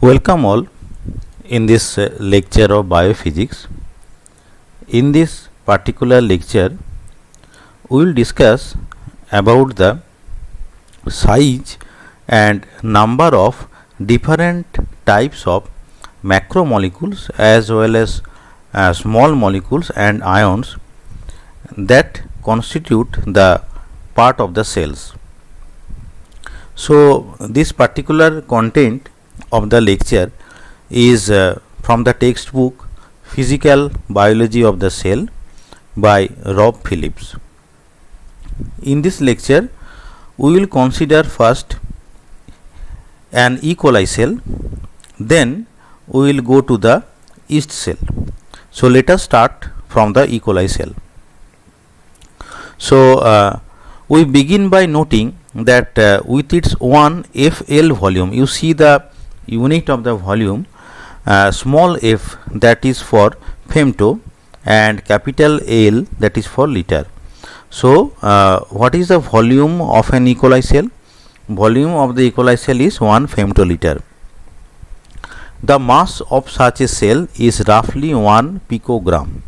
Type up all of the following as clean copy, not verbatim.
Welcome all in this lecture of biophysics. In this particular lecture, we will discuss about the size and number of different types of macromolecules as well as small molecules and ions that constitute the part of the cells. So, this particular content of the lecture is from the textbook Physical Biology of the Cell by Rob Phillips. In this lecture, we will consider first an E. coli cell, then we will go to the yeast cell. So, let us start from the E. coli cell. So, we begin by noting that with its 1 FL volume, you see the unit of the volume, small f that is for femto and capital L that is for liter. So, what is the volume of an E. coli cell? Volume of the E. coli cell is 1 femtoliter. The mass of such a cell is roughly 1 picogram.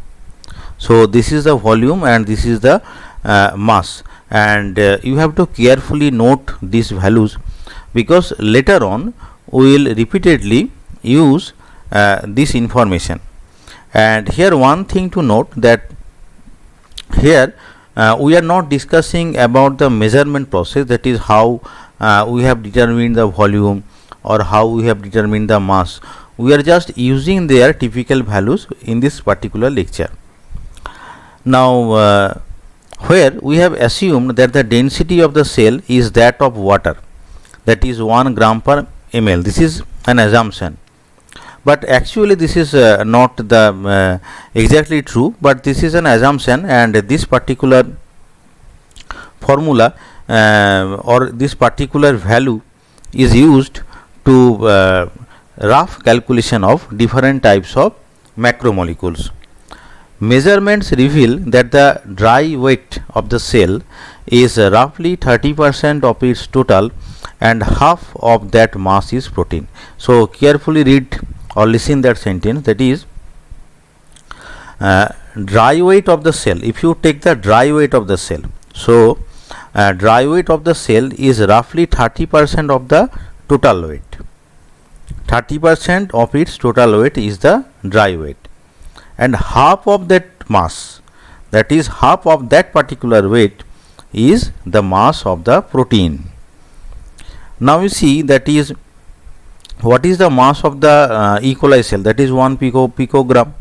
So, this is the volume and this is the mass, and you have to carefully note these values because later on we will repeatedly use this information. And here one thing to note, that here we are not discussing about the measurement process, that is how we have determined the volume or how we have determined the mass. We are just using their typical values in this particular lecture. Now, where we have assumed that the density of the cell is that of water, that is 1 gram per ml. This is an assumption, but actually this is not the exactly true, but this is an assumption, and this particular formula or this particular value is used to rough calculation of different types of macromolecules. Measurements reveal that the dry weight of the cell is roughly 30% of its total, and half of that mass is protein. So, carefully read or listen that sentence, that is dry weight of the cell. If you take the dry weight of the cell, so dry weight of the cell is roughly 30% of the total weight. 30% of its total weight is the dry weight, and half of that mass, that is half of that particular weight, is the mass of the protein. Now, you see, that is what is the mass of the E. coli cell, that is 1 picogram.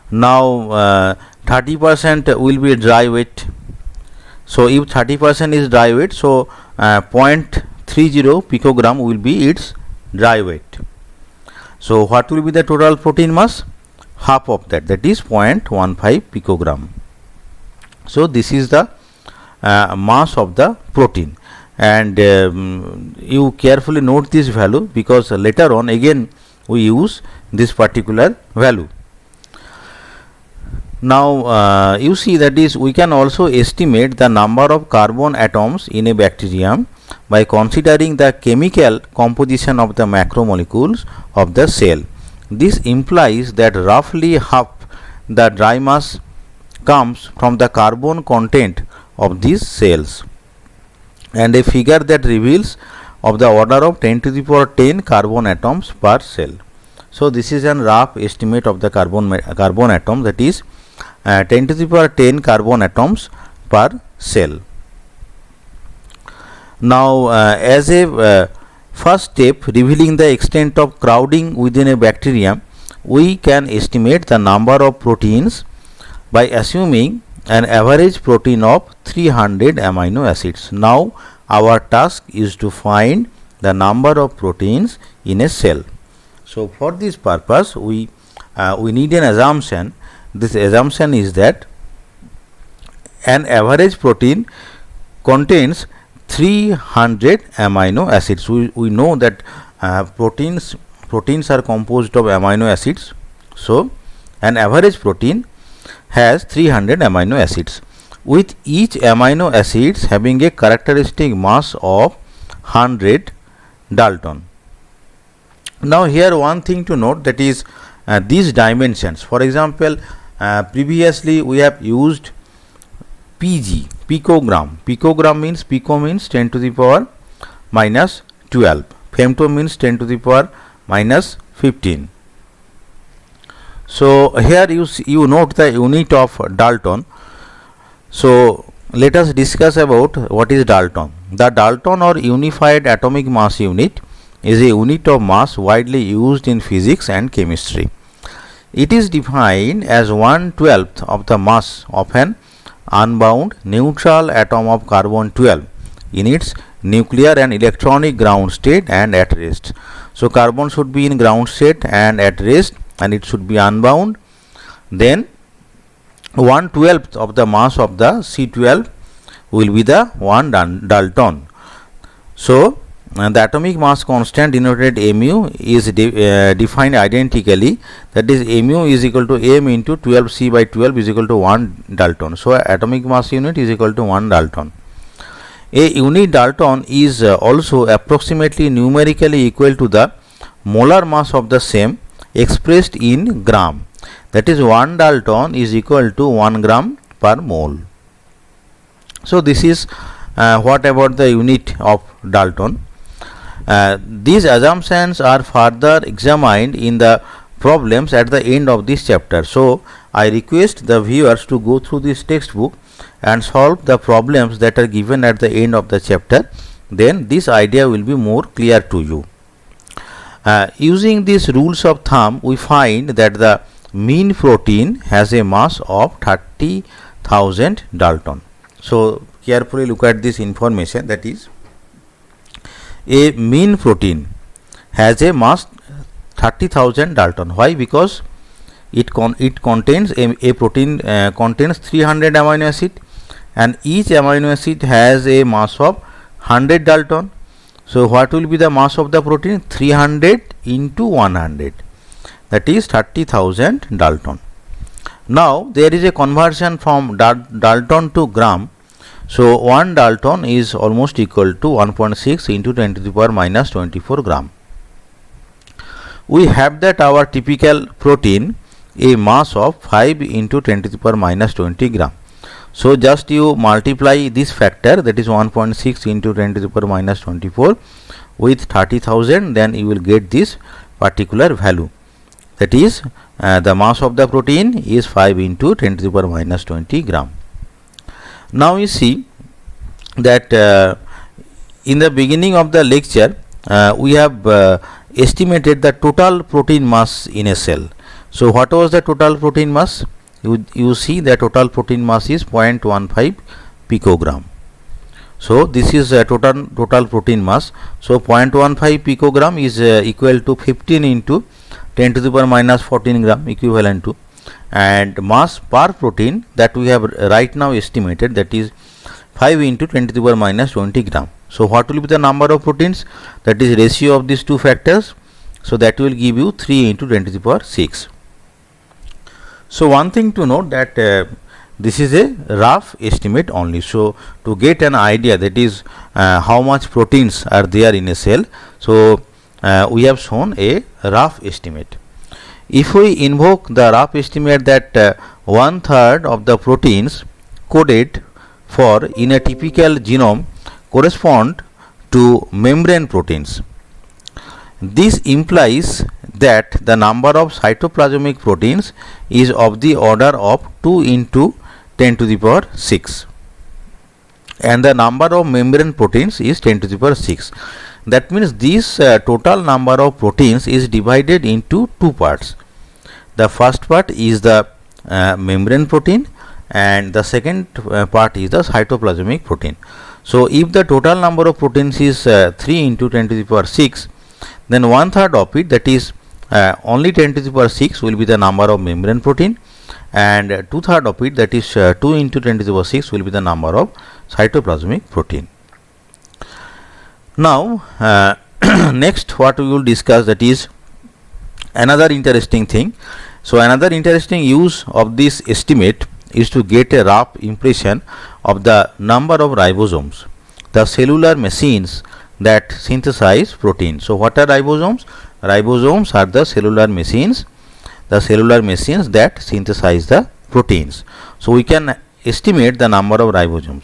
Now, 30% will be dry weight. So, if 30% is dry weight, so 0.30 picogram will be its dry weight. So, what will be the total protein mass? Half of that, that is 0.15 picogram. So, this is the mass of the protein, and you carefully note this value because later on again we use this particular value. Now, you see, that is we can also estimate the number of carbon atoms in a bacterium by considering the chemical composition of the macromolecules of the cell. This implies that roughly half the dry mass comes from the carbon content of these cells, and a figure that reveals of the order of 10 to the power 10 carbon atoms per cell. So, this is a rough estimate of the carbon atom, that is 10 to the power 10 carbon atoms per cell. Now, as a first step revealing the extent of crowding within a bacterium, we can estimate the number of proteins by assuming an average protein of 300 amino acids. Now, our task is to find the number of proteins in a cell. So, for this purpose we need an assumption. This assumption is that an average protein contains 300 amino acids. We know that proteins are composed of amino acids. So, an average protein has 300 amino acids. with each amino acids having a characteristic mass of 100 Dalton. Now here one thing to note, that is these dimensions. For example, previously we have used PG, picogram. Picogram means, pico means 10 to the power minus 12. Femto means 10 to the power minus 15. So here you note the unit of Dalton. So let us discuss about what is Dalton. The Dalton or unified atomic mass unit is a unit of mass widely used in physics and chemistry. It is defined as 1/12 of the mass of an unbound neutral atom of carbon 12 in its nuclear and electronic ground state and at rest. So carbon should be in ground state and at rest, and it should be unbound. Then 1/12 of the mass of the C12 will be the 1 Dalton. So the atomic mass constant denoted mu is defined identically, that is mu is equal to m into 12c by 12 is equal to 1 Dalton. So atomic mass unit is equal to 1 Dalton. A unit Dalton is also approximately numerically equal to the molar mass of the same expressed in gram, that is 1 Dalton is equal to 1 gram per mole. So this is what about the unit of Dalton. These assumptions are further examined in the problems at the end of this chapter. So I request the viewers to go through this textbook and solve the problems that are given at the end of the chapter. Then this idea will be more clear to you. Using these rules of thumb, we find that the mean protein has a mass of 30,000 Dalton. So carefully look at this information, that is a mean protein has a mass 30,000 Dalton. Why? Because it contains a protein contains 300 amino acid, and each amino acid has a mass of 100 Dalton. So what will be the mass of the protein? 300 into 100, that is 30,000 Dalton. Now there is a conversion from Dalton to gram. So 1 Dalton is almost equal to 1.6 into 10 to the power minus 24 gram. We have that our typical protein a mass of 5 into 10 to the power minus 20 gram. So just you multiply this factor, that is 1.6 into 10 to the power minus 24 with 30,000, then you will get this particular value, that is the mass of the protein is 5 into 10 to the power minus 20 gram. Now you see that in the beginning of the lecture we have estimated the total protein mass in a cell. So what was the total protein mass? You see the total protein mass is 0.15 picogram. So this is total protein mass. So 0.15 picogram is equal to 15 into 10 to the power minus 14 gram, equivalent to, and mass per protein that we have right now estimated, that is 5 into 10 to the power minus 20 gram. So what will be the number of proteins? That is ratio of these two factors. So that will give you 3 into 10 to the power 6. So one thing to note, that this is a rough estimate only. So to get an idea, that is how much proteins are there in a cell, so we have shown a rough estimate. If we invoke the rough estimate that 1/3 of the proteins coded for in a typical genome correspond to membrane proteins, this implies that the number of cytoplasmic proteins is of the order of 2 into 10 to the power 6, and the number of membrane proteins is 10 to the power 6. That means this total number of proteins is divided into two parts. The first part is the membrane protein, and the second part is the cytoplasmic protein. So if the total number of proteins is 3 into 10 to the power 6, then 1/3 of it, that is only 10 to the power 6 will be the number of membrane protein, and 2/3 of it, that is 2 into 10 to the power 6 will be the number of cytoplasmic protein. Now next what we will discuss, that is another interesting thing. So another interesting use of this estimate is to get a rough impression of the number of ribosomes, the cellular machines that synthesize protein. So what are ribosomes? ribosomes are the cellular machines that synthesize the proteins. So we can estimate the number of ribosomes.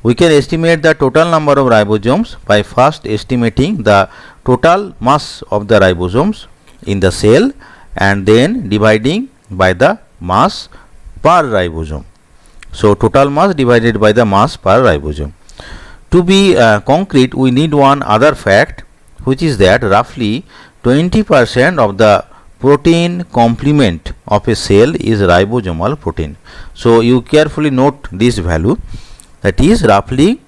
We can estimate the total number of ribosomes by first estimating the total mass of the ribosomes in the cell and then dividing by the mass per ribosome. So total mass divided by the mass per ribosome. To be concrete, we need one other fact, which is that roughly 20% of the protein complement of a cell is ribosomal protein. So you carefully note this value, that is roughly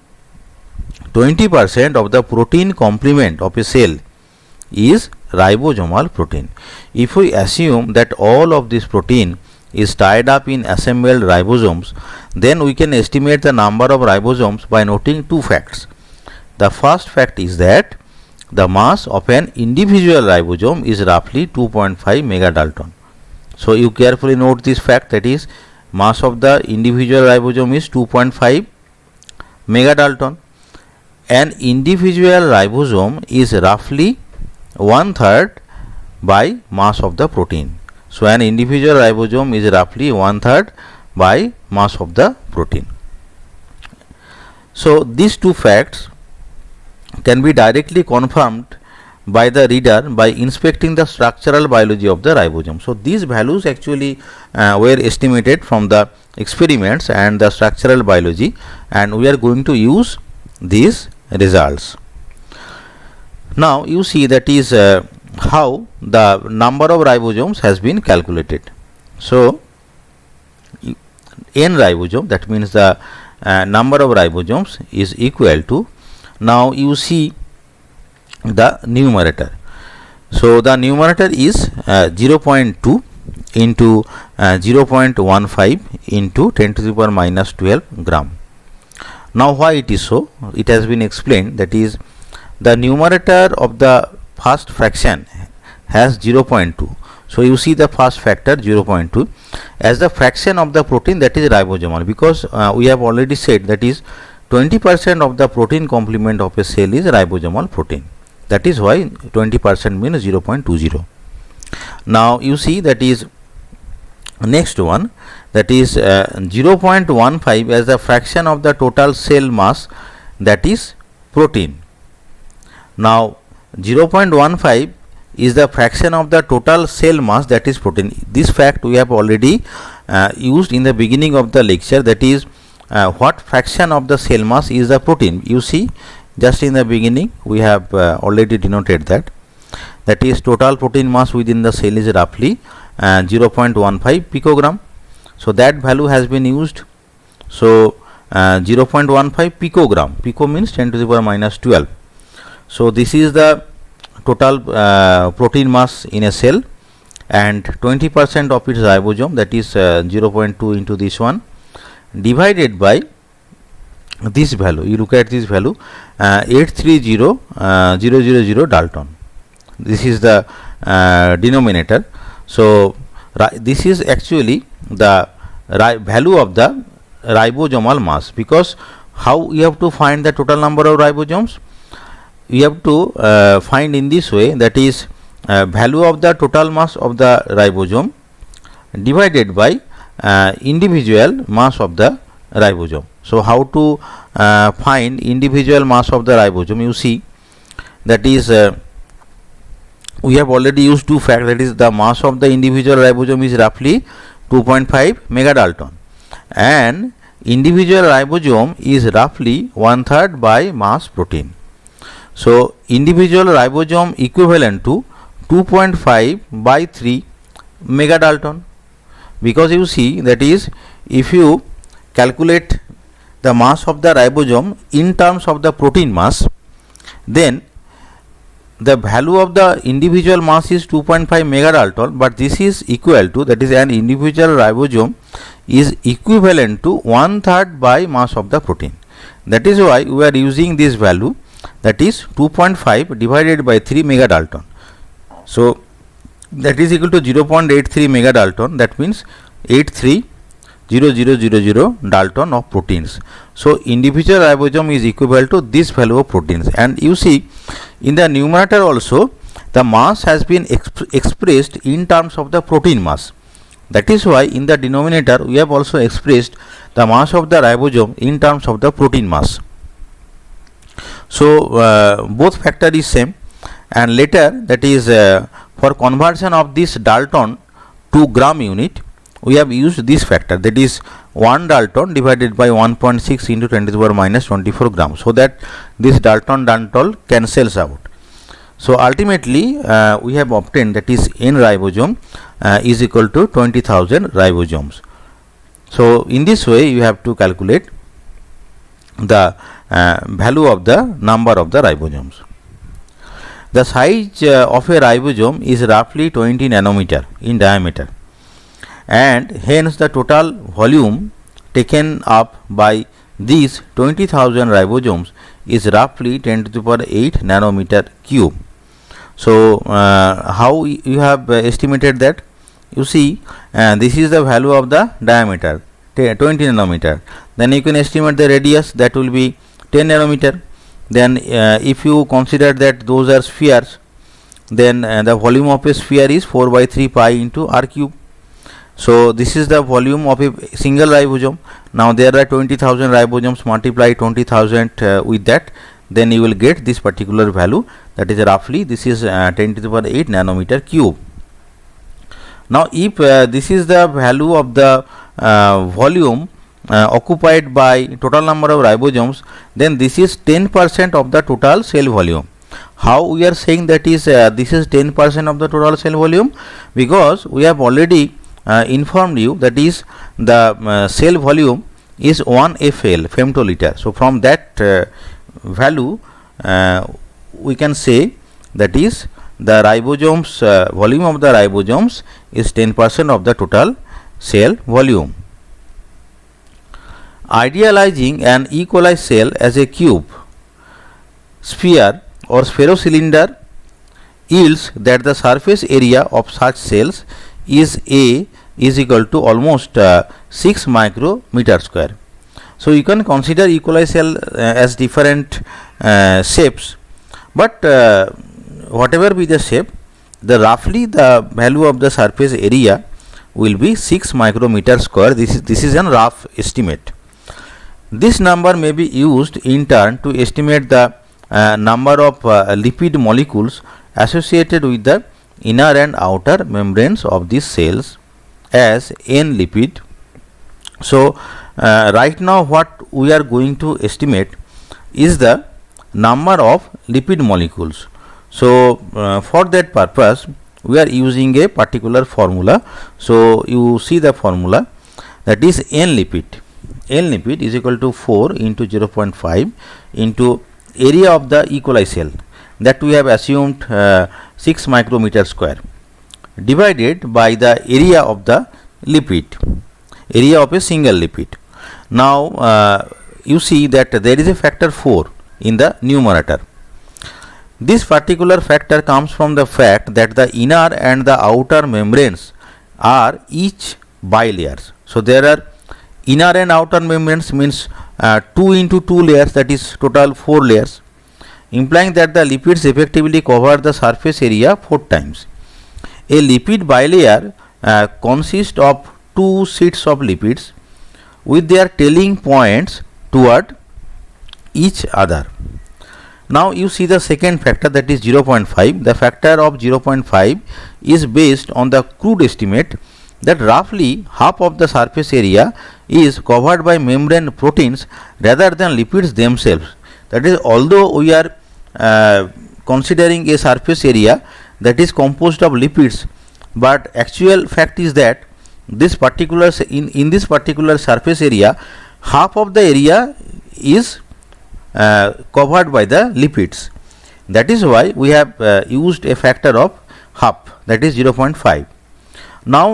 20% of the protein complement of a cell is ribosomal protein. If we assume that all of this protein is tied up in assembled ribosomes, then we can estimate the number of ribosomes by noting two facts. The first fact is that the mass of an individual ribosome is roughly 2.5 megadalton. So you carefully note this fact, that is mass of the individual ribosome is 2.5 megadalton. An individual ribosome is roughly 1/3 by mass of the protein. So an individual ribosome is roughly 1/3 by mass of the protein. So these two facts can be directly confirmed by the reader by inspecting the structural biology of the ribosome. So these values actually were estimated from the experiments and the structural biology, and we are going to use these results. Now you see, that is how the number of ribosomes has been calculated. So n ribosome, that means the number of ribosomes, is equal to, now you see the numerator. So the numerator is 0.2 into 0.15 into 10 to the power minus 12 gram. Now why it is so? It has been explained, that is the numerator of the first fraction has 0.2. So you see the first factor 0.2 as the fraction of the protein that is ribosomal, because we have already said that is 20% of the protein complement of a cell is ribosomal protein. That is why 20% means 0.20. Now you see, that is next one, that is 0.15 as the fraction of the total cell mass, that is protein. Now 0.15 is the fraction of the total cell mass, that is protein. This fact we have already used in the beginning of the lecture, that is what fraction of the cell mass is the protein. You see, just in the beginning we have already denoted that, that is total protein mass within the cell is roughly 0.15 picogram. So that value has been used. So 0.15 picogram, pico means 10 to the power minus 12. So this is the total protein mass in a cell, and 20% of its ribosome, that is 0.2 into this one, divided by this value. You look at this value, 830,000 Dalton. This is the denominator. So this is actually the value of the ribosomal mass, because how we have to find the total number of ribosomes? We have to find in this way, that is value of the total mass of the ribosome divided by individual mass of the ribosome. So how to find individual mass of the ribosome? You see, that is we have already used two facts, that is the mass of the individual ribosome is roughly 2.5 megadalton, and individual ribosome is roughly 1/3 by mass protein. So individual ribosome equivalent to 2.5 by 3 megadalton, because you see, that is if you calculate the mass of the ribosome in terms of the protein mass, then the value of the individual mass is 2.5 megadalton, but this is equal to, that is an individual ribosome is equivalent to 1/3 by mass of the protein. That is why we are using this value, that is 2.5 divided by 3 megadalton. So that is equal to 0.83 megadalton, that means 83,000 Dalton of proteins. So individual ribosome is equal to this value of proteins. And you see, in the numerator also the mass has been expressed in terms of the protein mass. That is why in the denominator we have also expressed the mass of the ribosome in terms of the protein mass. So both factor is same, and later, that is for conversion of this Dalton to gram unit, we have used this factor, that is 1 Dalton divided by 1.6 into 10 to the power minus 24 gram, so that this Dalton cancels out. So ultimately we have obtained, that is n ribosome is equal to 20,000 ribosomes. So in this way you have to calculate the value of the number of the ribosomes. The size of a ribosome is roughly 20 nanometer in diameter, and hence the total volume taken up by these 20,000 ribosomes is roughly 10 to the power 8 nanometer cube. So how you have estimated that? You see, this is the value of the diameter, 20 nanometer. Then you can estimate the radius, that will be 10 nanometer. Then if you consider that those are spheres, then the volume of a sphere is 4 by 3 pi into r cube. So this is the volume of a single ribosome. Now there are 20,000 ribosomes, multiply 20,000 with that, then you will get this particular value, that is roughly this is 10 to the power 8 nanometer cube. Now if this is the value of the volume occupied by total number of ribosomes, then this is 10% of the total cell volume. How we are saying that is this is 10% of the total cell volume? Because we have already informed you, that is the cell volume is 1 FL, femtoliter. So from that value we can say that is the ribosomes volume of the ribosomes is 10% of the total cell volume. Idealizing an E. coli cell as a cube, sphere or spherocylinder yields that the surface area of such cells is equal to almost 6 micrometer square. So you can consider E. coli cell as different shapes, but whatever be the shape, the roughly the value of the surface area will be 6 micrometer square. This is a rough estimate. This number may be used in turn to estimate the number of lipid molecules associated with the inner and outer membranes of these cells as n lipid. So right now what we are going to estimate is the number of lipid molecules. So for that purpose we are using a particular formula. So you see the formula, that is n lipid. N lipid is equal to 4 into 0.5 into area of the E. coli cell, that we have assumed 6 micrometer square, divided by the area of the lipid, area of a single lipid. Now you see that there is a factor 4 in the numerator. This particular factor comes from the fact that the inner and the outer membranes are each bilayers. So there are inner and outer membranes, means 2 into 2 layers, that is total 4 layers, implying that the lipids effectively cover the surface area 4 times. A lipid bilayer consists of 2 sheets of lipids with their tailing points toward each other. Now you see the second factor, that is 0.5. The factor of 0.5 is based on the crude estimate that roughly half of the surface area is covered by membrane proteins rather than lipids themselves. That is, although we are considering a surface area that is composed of lipids, but actual fact is that this particular in this particular surface area, half of the area is covered by the lipids. That is why we have used a factor of half, that is 0.5. Now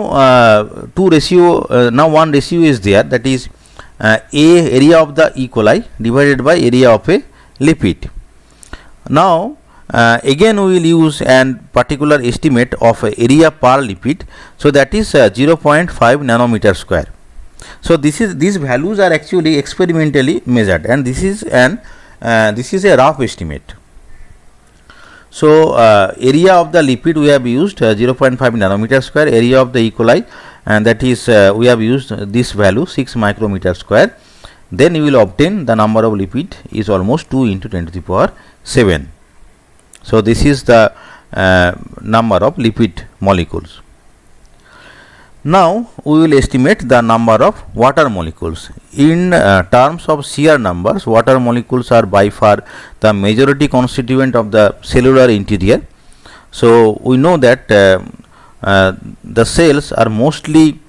now one ratio is there, that is area of the E. coli divided by area of a lipid. Now again we will use an particular estimate of area per lipid, so that is 0.5 nanometer square. So these values are actually experimentally measured, and this is a rough estimate. So area of the lipid we have used 0.5 nanometer square, area of the E. coli, and that is we have used this value 6 micrometer square. Then you will obtain the number of lipid is almost 2 into 10 to the power 7. So this is the number of lipid molecules. Now we will estimate the number of water molecules. In terms of sheer numbers, water molecules are by far the majority constituent of the cellular interior. So we know that the cells are mostly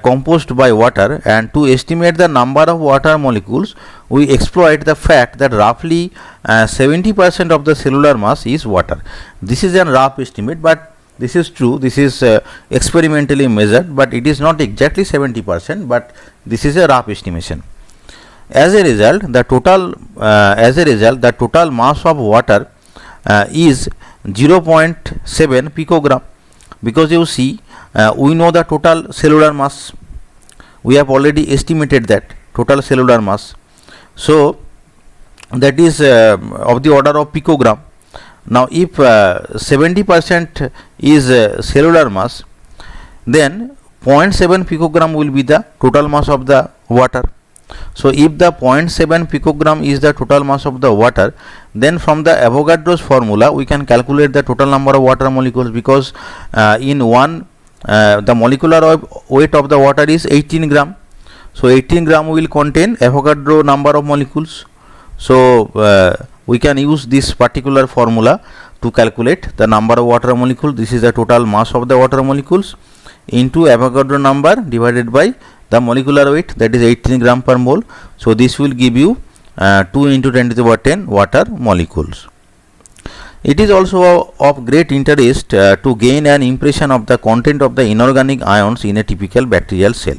composed by water, and to estimate the number of water molecules we exploit the fact that roughly 70% of the cellular mass is water. This is a rough estimate, but this is true. This is experimentally measured, but it is not exactly 70%, but this is a rough estimation. As a result, the total mass of water is 0.7 picogram, because you see we know the total cellular mass. We have already estimated that total cellular mass. So that is of the order of picogram. Now if 70% is cellular mass, then 0.7 picogram will be the total mass of the water. So if the 0.7 picogram is the total mass of the water, then from the Avogadro's formula we can calculate the total number of water molecules, because in one the molecular weight of the water is 18 gram. So 18 gram will contain Avogadro number of molecules. So we can use this particular formula to calculate the number of water molecules. This is the total mass of the water molecules into Avogadro number divided by the molecular weight, that is 18 gram per mole. So this will give you 2 into 10 to the power 10 water molecules. It is also of great interest to gain an impression of the content of the inorganic ions in a typical bacterial cell.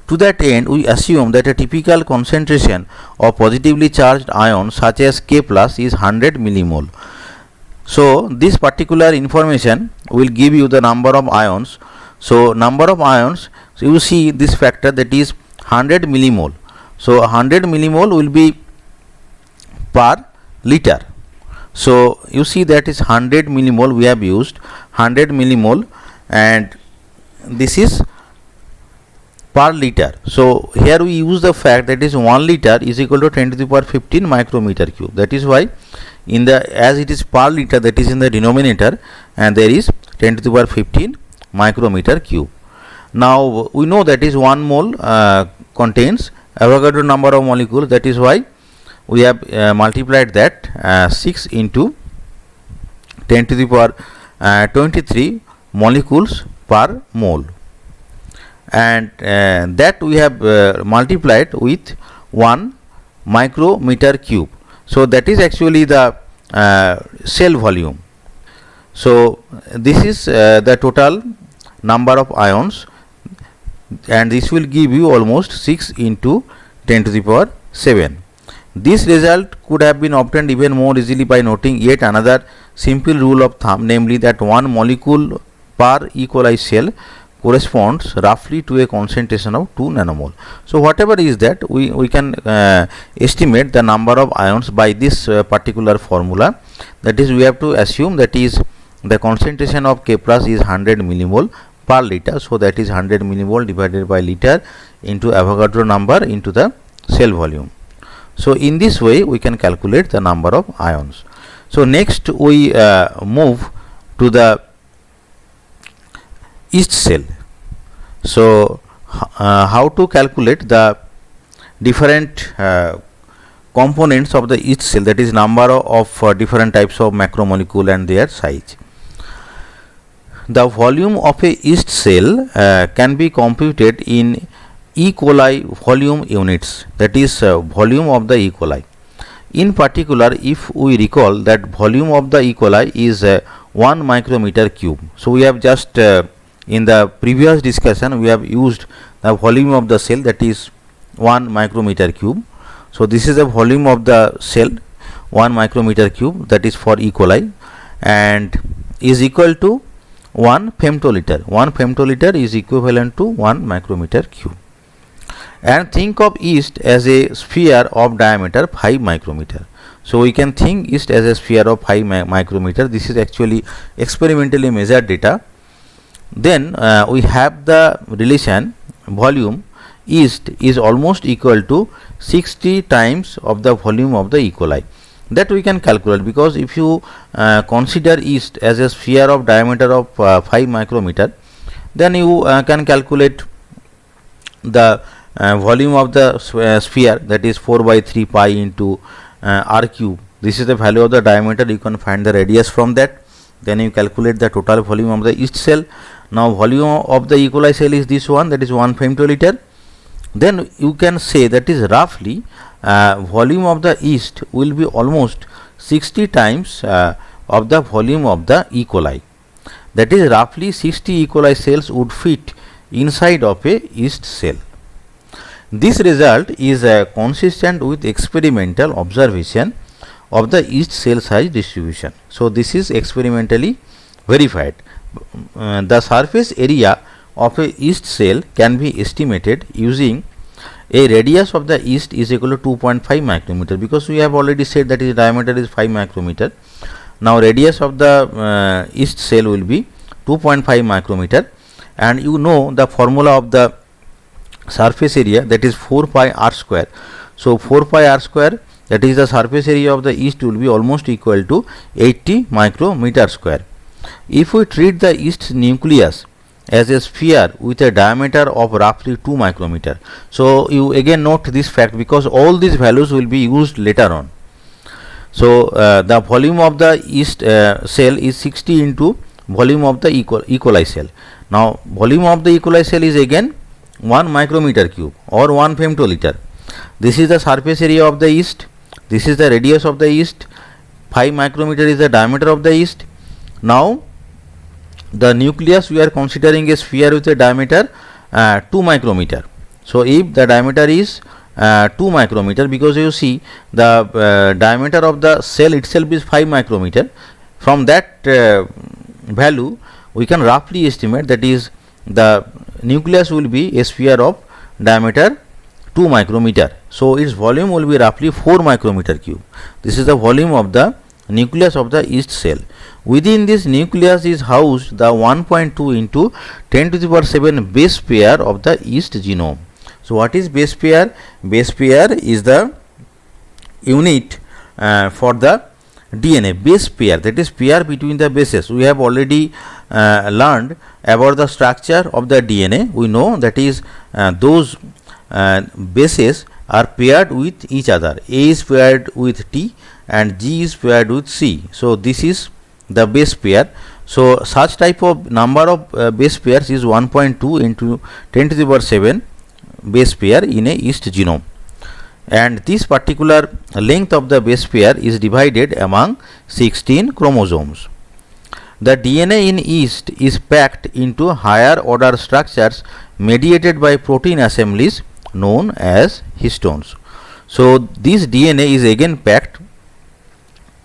To that end, we assume that a typical concentration of positively charged ions such as K plus is 100 millimole. So this particular information will give you the number of ions. So number of ions, so you see this factor, that is 100 millimole. So 100 millimole will be per liter. So you see that is 100 millimole, we have used 100 millimole, and this is per liter. So here we use the fact that is 1 liter is equal to 10 to the power 15 micrometer cube. That is why in the, as it is per liter, that is in the denominator, and there is 10 to the power 15 micrometer cube. Now we know that is 1 mole contains Avogadro number of molecules. That is why we have multiplied that 6 into 10 to the power 23 molecules per mole, and that we have multiplied with 1 micrometer cube. So that is actually the cell volume. So this is the total number of ions, and this will give you almost 6 into 10 to the power 7. This result could have been obtained even more easily by noting yet another simple rule of thumb, namely that 1 molecule per E. coli cell corresponds roughly to a concentration of 2 nanomole. So whatever is that, we can estimate the number of ions by this particular formula. That is, we have to assume that is the concentration of K plus is 100 millimole per liter. So that is 100 millimole divided by liter into Avogadro number into the cell volume. So in this way we can calculate the number of ions. So next we move to the yeast cell. So how to calculate the different components of the yeast cell, that is number of different types of macromolecule and their size. The volume of a yeast cell can be computed in E. coli volume units, that is volume of the E. coli. In particular, if we recall that volume of the E. coli is 1 micrometer cube. So we have just in the previous discussion we have used the volume of the cell, that is 1 micrometer cube. So this is the volume of the cell, 1 micrometer cube, that is for E. coli, and is equal to 1 femtoliter. 1 femtoliter is equivalent to 1 micrometer cube. And think of yeast as a sphere of diameter 5 micrometer. So we can think yeast as a sphere of 5 micrometer. This is actually experimentally measured data. Then we have the relation volume yeast is almost equal to 60 times of the volume of the E. coli. That we can calculate, because if you consider yeast as a sphere of diameter of 5 micrometer, then you can calculate the volume of the sphere, that is 4 by 3 pi into r cube. This is the value of the diameter. You can find the radius from that. Then you calculate the total volume of the yeast cell. Now volume of the E. coli cell is this one, that is 1 femtoliter. Then you can say that is roughly volume of the yeast will be almost 60 times of the volume of the E. coli. That is roughly 60 E. coli cells would fit inside of a yeast cell. This result is consistent with experimental observation of the yeast cell size distribution. So this is experimentally verified. The surface area of a yeast cell can be estimated using a radius of the yeast is equal to 2.5 micrometer, because we have already said that its diameter is 5 micrometer. Now radius of the yeast cell will be 2.5 micrometer, and you know the formula of the surface area, that is 4 pi r square. So 4 pi r square, that is the surface area of the yeast, will be almost equal to 80 micrometer square. If we treat the yeast nucleus as a sphere with a diameter of roughly 2 micrometer, so you again note this fact, because all these values will be used later on. So the volume of the yeast cell is 60 into volume of the E. coli cell. Now volume of the E. coli cell is again 1 micrometer cube or 1 femtoliter. This is the surface area of the yeast. This is the radius of the yeast. 5 micrometer is the diameter of the yeast. Now the nucleus, we are considering a sphere with a diameter 2 micrometer. So if the diameter is 2 micrometer, because you see the diameter of the cell itself is 5 micrometer, from that value we can roughly estimate that is the nucleus will be a sphere of diameter 2 micrometer. So its volume will be roughly 4 micrometer cube. This is the volume of the nucleus of the yeast cell. Within this nucleus is housed the 1.2 into 10 to the power 7 base pair of the yeast genome. So what is base pair? Base pair is the unit for the DNA. Base pair, that is pair between the bases. We have already learned about the structure of the DNA. We know that is those bases are paired with each other. A is paired with T and G is paired with C. So this is the base pair. So such type of number of base pairs is 1.2 into 10 to the power 7 base pair in a yeast genome, and this particular length of the base pair is divided among 16 chromosomes. The DNA in yeast is packed into higher order structures mediated by protein assemblies known as histones. So this DNA is again packed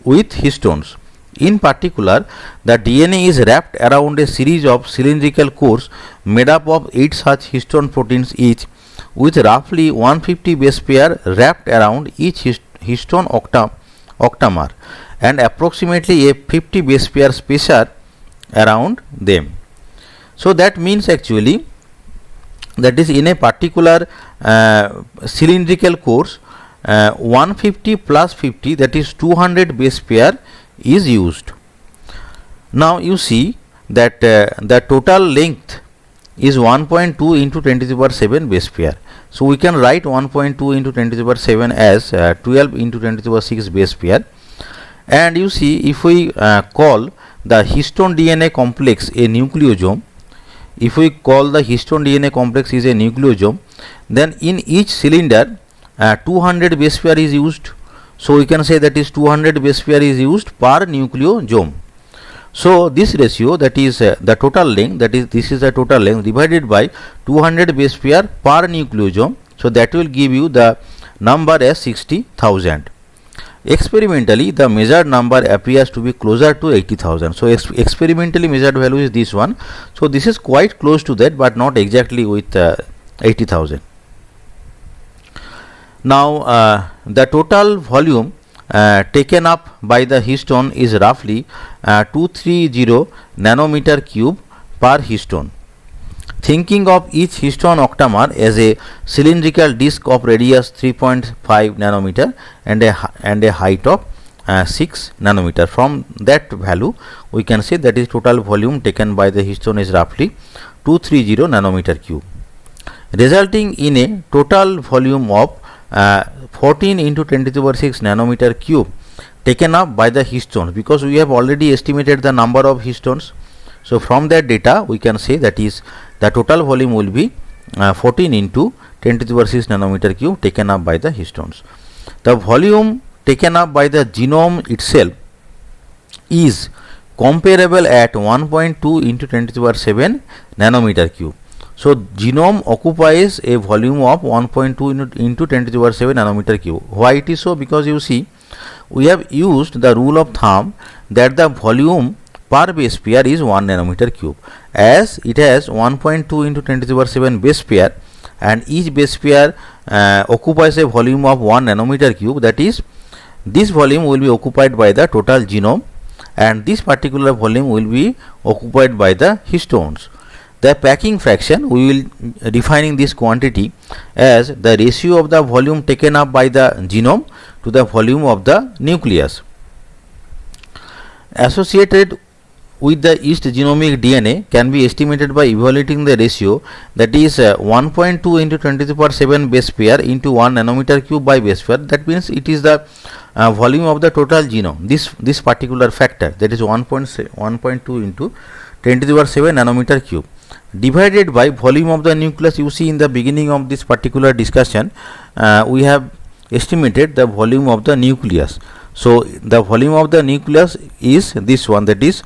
with histones. In particular, the DNA is wrapped around a series of cylindrical cores made up of 8 such histone proteins each, with roughly 150 base pair wrapped around each histone octamer and approximately a 50 base pair spacer around them. So that means actually that is in a particular cylindrical cores 150 plus 50, that is 200 base pair is used. Now you see that the total length is 1.2 into 10 to the power 7 base pair. So we can write 1.2 into 10 to the power 7 as 12 into 10 to the power 6 base pair. And you see, if we call the histone DNA complex a nucleosome, if we call the histone DNA complex is a nucleosome, then in each cylinder 200 base pair is used. So we can say that is 200 base pair is used per nucleosome. So this ratio, that is the total length, that is this is the total length divided by 200 base pair per nucleosome. So that will give you the number as 60,000. Experimentally, the measured number appears to be closer to 80,000. So experimentally measured value is this one. So this is quite close to that, but not exactly with 80,000. Now the total volume taken up by the histone is roughly 230 nanometer cube per histone. Thinking of each histone octamer as a cylindrical disc of radius 3.5 nanometer and a height of 6 nanometer. From that value we can say that is total volume taken by the histone is roughly 230 nanometer cube, resulting in a total volume of 14 into 10 to the power 6 nanometer cube taken up by the histones, because we have already estimated the number of histones. So from that data we can say that is the total volume will be 14 into 10 to the power 6 nanometer cube taken up by the histones. The volume taken up by the genome itself is comparable at 1.2 into 10 to the power 7 nanometer cube. So genome occupies a volume of 1.2 into 10 to the power 7 nanometer cube. Why it is so? Because you see, we have used the rule of thumb that the volume per base pair is 1 nanometer cube, as it has 1.2 into 10 to the power 7 base pair and each base pair occupies a volume of 1 nanometer cube. That is, this volume will be occupied by the total genome and this particular volume will be occupied by the histones. The packing fraction, we will defining this quantity as the ratio of the volume taken up by the genome to the volume of the nucleus. Associated with the yeast genomic DNA can be estimated by evaluating the ratio, that is 1.2 into 10 to the power 7 base pair into 1 nanometer cube by base pair. That means it is the volume of the total genome, this particular factor, that is 1.2 into 10 to the power 7 nanometer cube, divided by volume of the nucleus. You see, in the beginning of this particular discussion we have estimated the volume of the nucleus. So the volume of the nucleus is this one, that is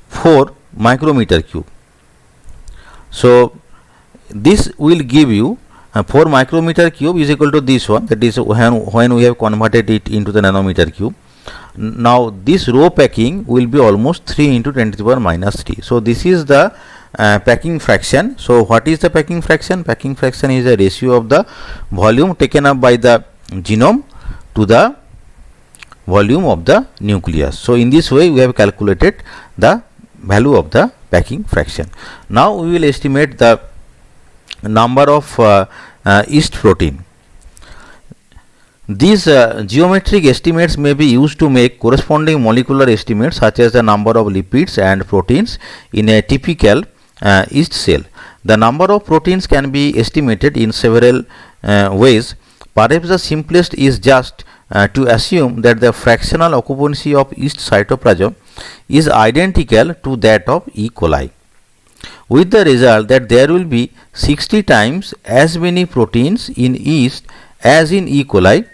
4 micrometer cube. So this will give you 4 micrometer cube is equal to this one, that is when we have converted it into the nanometer cube. Now this row packing will be almost 3 into 10 to the power minus 3. So this is the packing fraction. So what is the packing fraction? Packing fraction is the ratio of the volume taken up by the genome to the volume of the nucleus. So in this way we have calculated the value of the packing fraction. Now we will estimate the number of yeast protein. These geometric estimates may be used to make corresponding molecular estimates such as the number of lipids and proteins in a typical yeast cell. The number of proteins can be estimated in several ways. Perhaps the simplest is just to assume that the fractional occupancy of yeast cytoplasm is identical to that of E. coli, with the result that there will be 60 times as many proteins in yeast as in E. coli,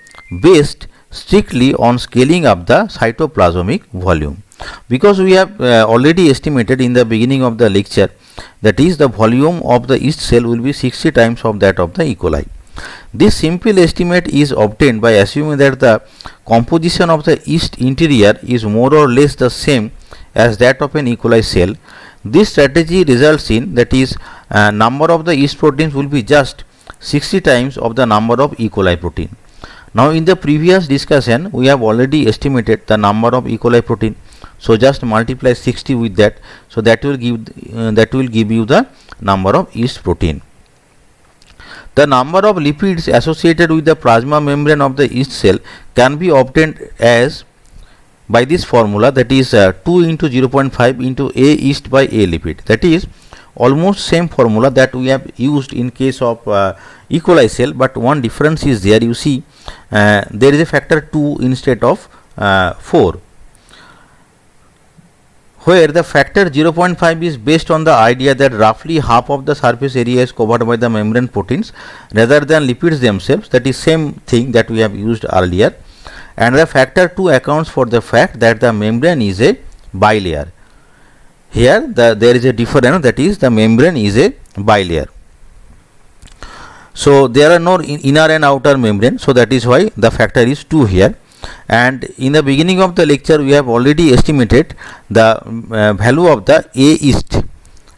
based strictly on scaling up the cytoplasmic volume. Because we have already estimated in the beginning of the lecture, that is the volume of the yeast cell will be 60 times of that of the E. coli. This simple estimate is obtained by assuming that the composition of the yeast interior is more or less the same as that of an E. coli cell. This strategy results in, that is, number of the yeast proteins will be just 60 times of the number of E. coli protein. Now in the previous discussion we have already estimated the number of E. coli protein. So just multiply 60 with that. So that will give you the number of yeast protein. The number of lipids associated with the plasma membrane of the yeast cell can be obtained as by this formula, that is 2 into 0.5 into A yeast by A lipid. That is almost same formula that we have used in case of E. coli cell, but one difference is there. You see, there is a factor 2 instead of 4, where the factor 0.5 is based on the idea that roughly half of the surface area is covered by the membrane proteins rather than lipids themselves. That is same thing that we have used earlier. And the factor 2 accounts for the fact that the membrane is a bilayer. Here there is a difference, that is the membrane is a bilayer. So there are no inner and outer membrane, so that is why the factor is 2 here. And in the beginning of the lecture we have already estimated the value of the A yeast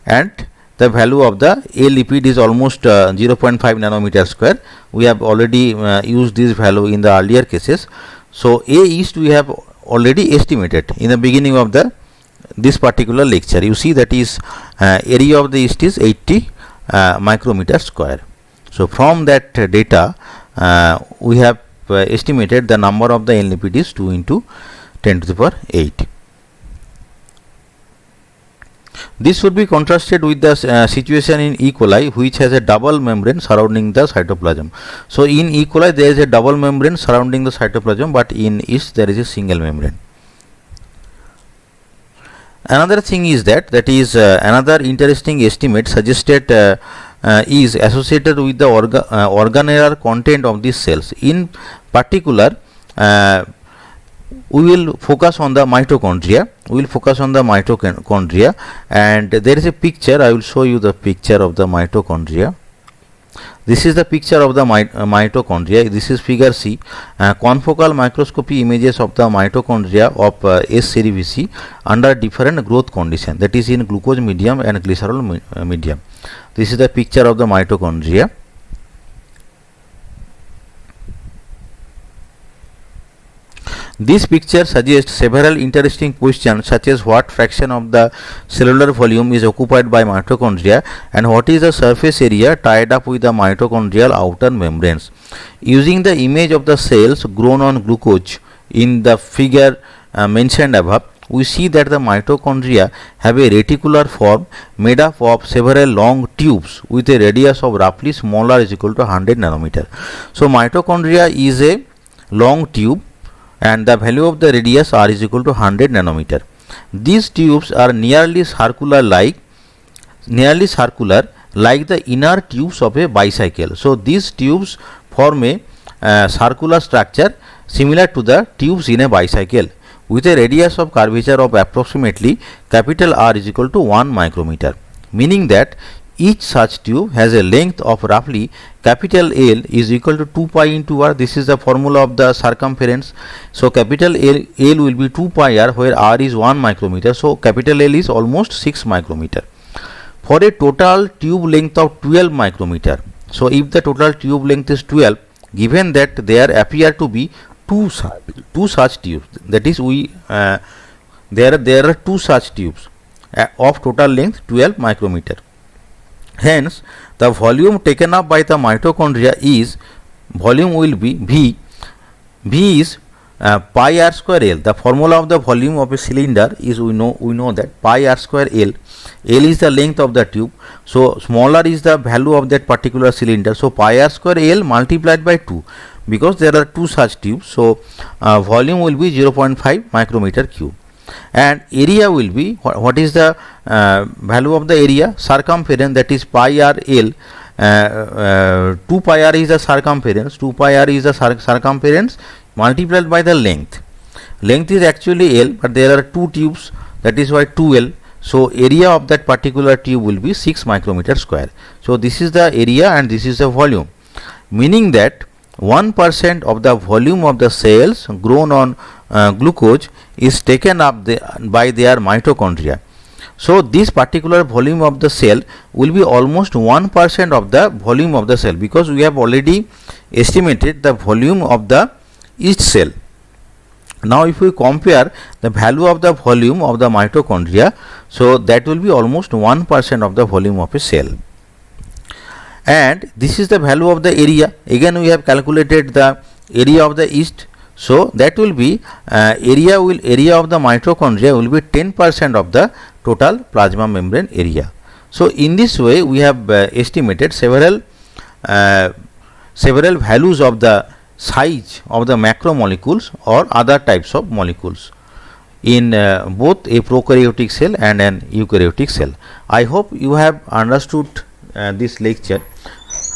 and the value of the A lipid is almost 0.5 nanometer square. We have already used this value in the earlier cases. So A yeast we have already estimated in the beginning of this particular lecture. You see that is area of the yeast is 80 micrometer square. So from that data we have estimated the number of the N lipid is 2 into 10 to the power 8. This would be contrasted with the situation in E. coli, which has a double membrane surrounding the cytoplasm. So in E. coli there is a double membrane surrounding the cytoplasm, but in yeast there is a single membrane. Another thing is that another interesting estimate suggested is associated with the organelle content of these cells. In particular, we will focus on the mitochondria. And there is a picture. I will show you the picture of the mitochondria. This is the picture of the mitochondria. This is figure C. Confocal microscopy images of the mitochondria of S. cerevisiae under different growth conditions, that is in glucose medium and glycerol medium. This is the picture of the mitochondria. This picture suggests several interesting questions, such as what fraction of the cellular volume is occupied by mitochondria and what is the surface area tied up with the mitochondrial outer membranes. Using the image of the cells grown on glucose in the figure mentioned above, we see that the mitochondria have a reticular form made up of several long tubes with a radius of roughly small r is equal to 100 nanometer. So mitochondria is a long tube and the value of the radius r is equal to 100 nanometer. These tubes are nearly circular like the inner tubes of a bicycle. So these tubes form a circular structure similar to the tubes in a bicycle with a radius of curvature of approximately capital R is equal to 1 micrometer, meaning that each such tube has a length of roughly capital L is equal to 2 pi into r. This is the formula of the circumference. So capital L will be 2 pi r, where r is 1 micrometer. So capital L is almost 6 micrometer for a total tube length of 12 micrometer. So if the total tube length is 12, given that there appear to be two such tubes, that is there are two such tubes of total length 12 micrometer. Hence, the volume taken up by the mitochondria will be V. V is pi r square L. The formula of the volume of a cylinder is we know that pi r square L. L is the length of the tube. So small r is the value of that particular cylinder. So pi r square L multiplied by 2, because there are two such tubes. So volume will be 0.5 micrometer cube. And area will be, what is the value of the area? Circumference, that is pi r L. 2 pi r is the circumference. 2 pi r is the circumference multiplied by the length. Length is actually L, but there are two tubes, that is why 2L. So area of that particular tube will be 6 micrometer square. So this is the area and this is the volume, meaning that 1% of the volume of the cells grown on glucose is taken up by their mitochondria. So this particular volume of the cell will be almost 1% of the volume of the cell, because we have already estimated the volume of the yeast cell. Now if we compare the value of the volume of the mitochondria, so that will be almost 1% of the volume of a cell. And this is the value of the area. Again we have calculated the area of the yeast. So that will be area of the mitochondria will be 10% of the total plasma membrane area. So in this way we have estimated several values of the size of the macromolecules or other types of molecules in both a prokaryotic cell and an eukaryotic cell. I hope you have understood this lecture.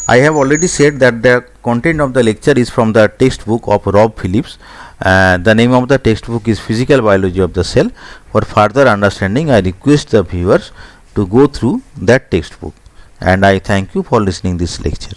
I have already said that the content of the lecture is from the textbook of Rob Phillips. The name of the textbook is Physical Biology of the Cell. For further understanding, I request the viewers to go through that textbook, and I thank you for listening this lecture.